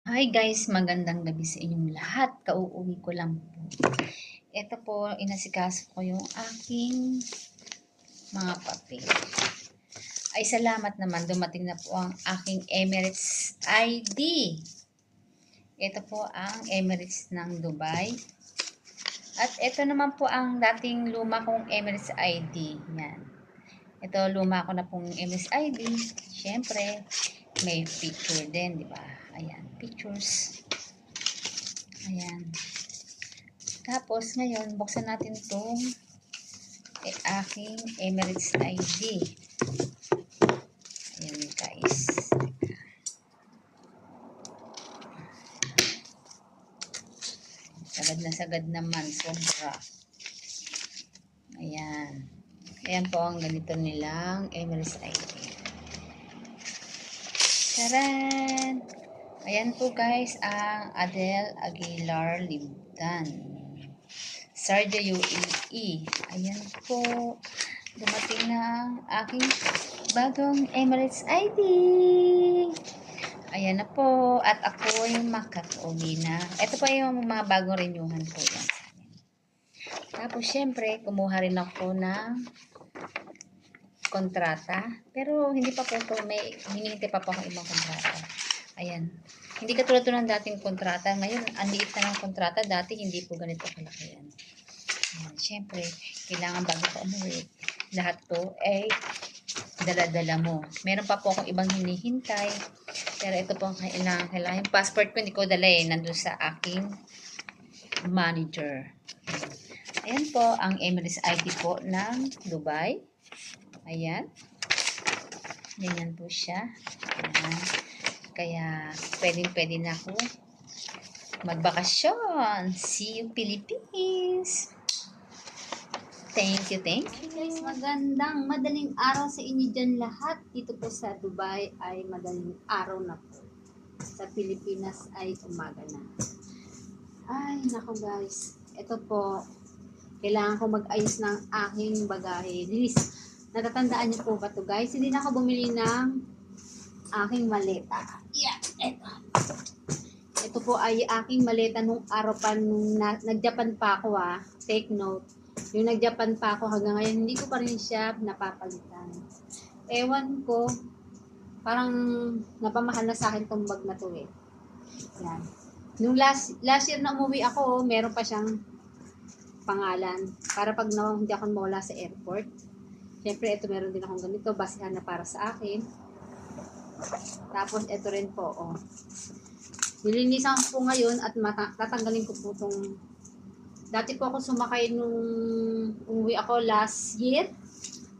Hi guys, magandang gabi sa inyong lahat. Kauuwi ko lang po. Ito po, inasikaso ko yung aking mga papel. Ay salamat naman, dumating na po ang aking Emirates ID. Ito po ang Emirates ng Dubai. At ito naman po ang dating luma kong Emirates ID. Yan. Ito, luma ko na pong Emirates ID. Siyempre, may picture din, di ba? Ayan, pictures. Ayan. Tapos, ngayon, buksan natin itong aking Emirates ID. Ayan, guys. Sagad naman. Sobra. Ayan. Ayan po ang ganito nilang Emirates ID. Taran! Ayan po guys, ang Adele Aguilar Libdan. Sarja UAE. Ayan po. Dumating na ang aking bagong Emirates ID. Ayan na po. At ako yung makakauwi na. Ito pa yung mga bagong renyuhan po yan. Tapos syempre, kumuha rin ako ng kontrata. Pero hindi pa po ito. May hinihintay pa po akong ibang kontrata. Ayan. Hindi katulad ito ng dating kontrata. Ngayon, ang liit na ng kontrata. Dati hindi po ganito kalaki yan. Ayan. Syempre, kailangan bago ka umuwi. Lahat to ay dala-dala mo. Meron pa po akong ibang hinihintay. Pero ito po ang kailangan. Yung passport ko hindi ko dala eh. Nandun sa aking manager. Ayan po ang Emirates ID po ng Dubai. Ayan. Ganyan po siya. Ayan. Kaya pwede na ako magbakasyon. See you Philippines! Thank you. Guys, magandang madaling araw sa inyo dyan lahat. Dito po sa Dubai ay madaling araw na po. Sa Pilipinas ay umaga na. Ay, nako guys. Ito po, kailangan ko mag-ayos ng aking bagahe. Linis, natatandaan niyo po ba to guys? Hindi na ako bumili ng aking maleta. Yeah, ito. Ito po ay aking maleta nung araw pa nung nag-Japan pa ako Take note. Yung nag-Japan pa ako hanggang ngayon, hindi ko pa rin siya napapalitan. Ewan ko, parang napamahal na sa akin tong bag na to eh. Yan. Nung last year na umuwi ako, meron pa siyang pangalan. Para pag hindi ako mawala sa airport. Siyempre, ito meron din akong ganito, basihan na para sa akin. Tapos, ito rin po, oh. Nilinisan ko po ngayon at tatanggalin ko po itong. Dati po ako sumakay nung umuwi ako last year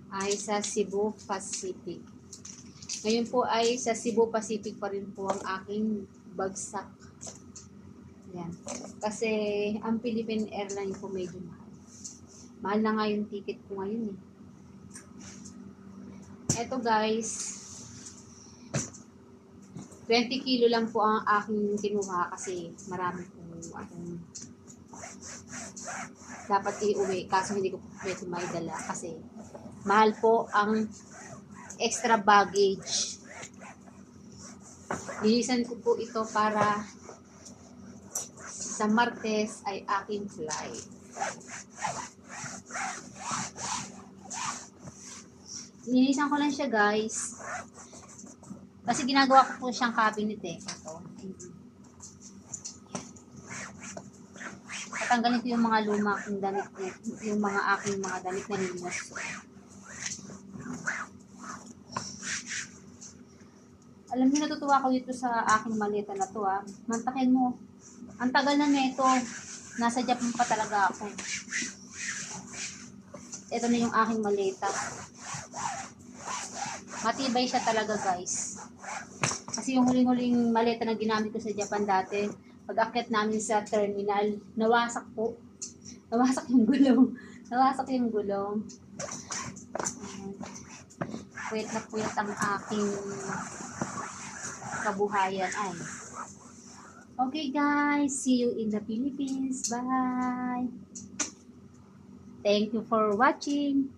ay sa Cebu Pacific. Ngayon po ay sa Cebu Pacific pa rin po ang aking bagsak. Yan. Kasi ang Philippine Airlines po medyo mahal. Mahal na nga yung ticket ko ngayon eh. Eto guys, 20 kilo lang po ang aking kinuha kasi marami po akong dapat iuwi kaso hindi ko pwede maidala kasi mahal po ang extra baggage. Linisan ko po ito para sa Martes ay aking flight. Linisan ko lang siya guys kasi ginagawa ko po siyang cabinet eh. Ito. Tatanggalin ko yung mga luma kong damit, yung mga aking mga damit na hindi nasuot. Alam niyo, natutuwa ako dito sa aking maleta na to Mantakin mo. Ang tagal na nito. Nasa Japan pa talaga ako. Ito na yung aking maleta. Matibay siya talaga guys. Kasi yung huling-huling maleta na ginamit ko sa Japan dati, pag-akyat namin sa terminal, nawasak po. Nawasak yung gulong. Nawasak yung gulong. Wait na puyat ang aking kabuhayan. Ay. Okay guys, see you in the Philippines. Bye! Thank you for watching.